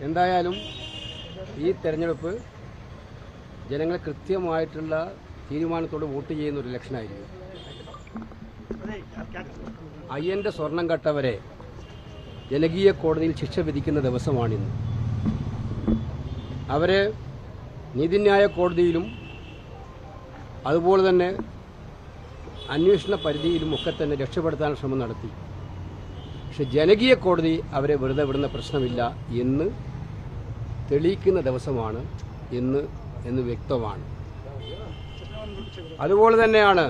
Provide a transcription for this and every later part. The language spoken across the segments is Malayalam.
എന്തായാലും ഈ തെരഞ്ഞെടുപ്പ് ജനങ്ങൾ കൃത്യമായിട്ടുള്ള തീരുമാനത്തോട് വോട്ട് ചെയ്യുന്ന ഒരു ഇലക്ഷനായിരിക്കും. അയ്യൻ്റെ സ്വർണം കട്ടവരെ ജനകീയ കോടതിയിൽ ശിക്ഷ വിധിക്കുന്ന ദിവസമാണിന്ന്. അവരെ നീതിന്യായ കോടതിയിലും അതുപോലെ തന്നെ അന്വേഷണ പരിധിയിലും ഒക്കെ തന്നെ രക്ഷപ്പെടുത്താൻ ശ്രമം നടത്തി. പക്ഷെ ജനകീയ കോടതി അവരെ വെറുതെ വിടുന്ന പ്രശ്നമില്ല എന്ന് തെളിയിക്കുന്ന ദിവസമാണ് എന്ന് വ്യക്തമാണ്. അതുപോലെ തന്നെയാണ്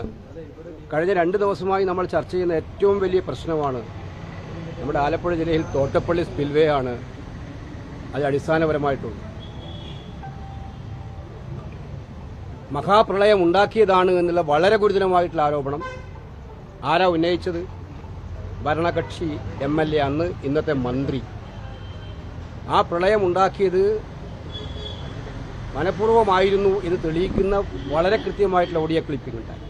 കഴിഞ്ഞ 2 ദിവസമായി നമ്മൾ ചർച്ച ചെയ്യുന്ന ഏറ്റവും വലിയ പ്രശ്നമാണ് നമ്മുടെ ആലപ്പുഴ ജില്ലയിൽ തോട്ടപ്പള്ളി സ്പിൽവേ ആണ്. അത് അടിസ്ഥാനപരമായിട്ടുണ്ട് മഹാപ്രളയം ഉണ്ടാക്കിയതാണ് എന്നുള്ള വളരെ ഗുരുതരമായിട്ടുള്ള ആരോപണം ആരാ ഉന്നയിച്ചത്? ഭരണകക്ഷി MLA, അന്ന് ഇന്നത്തെ മന്ത്രി. ആ പ്രളയം ഉണ്ടാക്കിയത് മനഃപൂർവ്വമായിരുന്നു എന്ന് തെളിയിക്കുന്ന വളരെ കൃത്യമായിട്ടുള്ള ഓഡിയോ ക്ലിപ്പിംഗ് ഉണ്ടായി.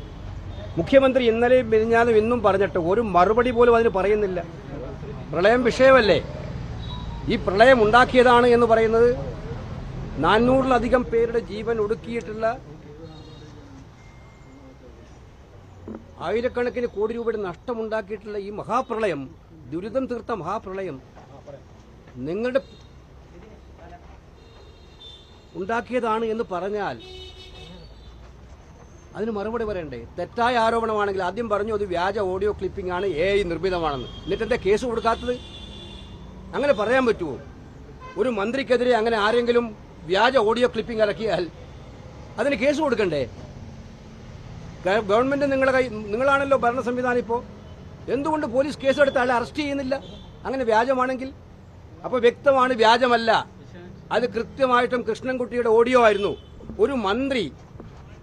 മുഖ്യമന്ത്രി ഇന്നലെയും മിനിഞ്ഞാന്നും ഇന്നും പറഞ്ഞിട്ട് ഒരു മറുപടി പോലും അതിന് പറയുന്നില്ല. പ്രളയം വിഷയമല്ലേ? ഈ പ്രളയം ഉണ്ടാക്കിയതാണ് എന്ന് പറയുന്നത് 400-ലധികം പേരുടെ ജീവൻ ഒടുക്കിയിട്ടുള്ള ആയിരക്കണക്കിന് കോടി രൂപയുടെ നഷ്ടമുണ്ടാക്കിയിട്ടുള്ള ഈ മഹാപ്രളയം, ദുരിതം തീർത്ത മഹാപ്രളയം നിങ്ങളുടെ ഉണ്ടാക്കിയതാണ് എന്ന് പറഞ്ഞാൽ അതിന് മറുപടി പറയണ്ടേ? തെറ്റായ ആരോപണമാണെങ്കിൽ ആദ്യം പറഞ്ഞു അത് വ്യാജ ഓഡിയോ ക്ലിപ്പിംഗ് ആണ്, AI നിർമ്മിതമാണെന്ന്. എന്നിട്ടെന്താ കേസ് കൊടുക്കാത്തത്? അങ്ങനെ പറയാൻ പറ്റുമോ? ഒരു മന്ത്രിക്കെതിരെ അങ്ങനെ ആരെങ്കിലും വ്യാജ ഓഡിയോ ക്ലിപ്പിംഗ് ഇറക്കിയാൽ അതിന് കേസ് കൊടുക്കണ്ടേ? ഗവൺമെന്റ് നിങ്ങളാണല്ലോ ഭരണ സംവിധാനം. ഇപ്പോൾ എന്തുകൊണ്ട് പോലീസ് കേസെടുത്ത് ആളെ അറസ്റ്റ് ചെയ്യുന്നില്ല അങ്ങനെ വ്യാജമാണെങ്കിൽ? അപ്പോൾ വ്യക്തമാണ് വ്യാജമല്ല. അത് കൃത്യമായിട്ടും കൃഷ്ണൻകുട്ടിയുടെ ഓഡിയോ ആയിരുന്നു. ഒരു മന്ത്രി,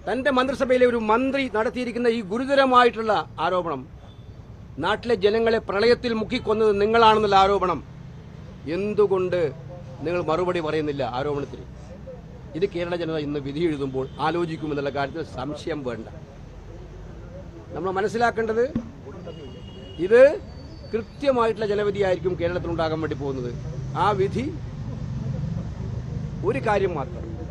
തന്റെ മന്ത്രിസഭയിലെ ഒരു മന്ത്രി നടത്തിയിരിക്കുന്ന ഈ ഗുരുതരമായിട്ടുള്ള ആരോപണം, നാട്ടിലെ ജനങ്ങളെ പ്രളയത്തിൽ മുക്കിക്കൊന്നത് നിങ്ങളാണെന്നുള്ള ആരോപണം, എന്തുകൊണ്ട് നിങ്ങൾ മറുപടി പറയുന്നില്ല ആരോപണത്തിന്? ഇത് കേരള ജനത ഇന്ന് വിധി എഴുതുമ്പോൾ ആലോചിക്കുമെന്നുള്ള കാര്യത്തിൽ സംശയം വേണ്ട. നമ്മൾ മനസ്സിലാക്കേണ്ടത് ഇത് കൃത്യമായിട്ടുള്ള ജനവിധിയായിരിക്കും കേരളത്തിൽ ഉണ്ടാകാൻ വേണ്ടി പോകുന്നത്. ആ വിധി ഒരു കാര്യം മാത്രം,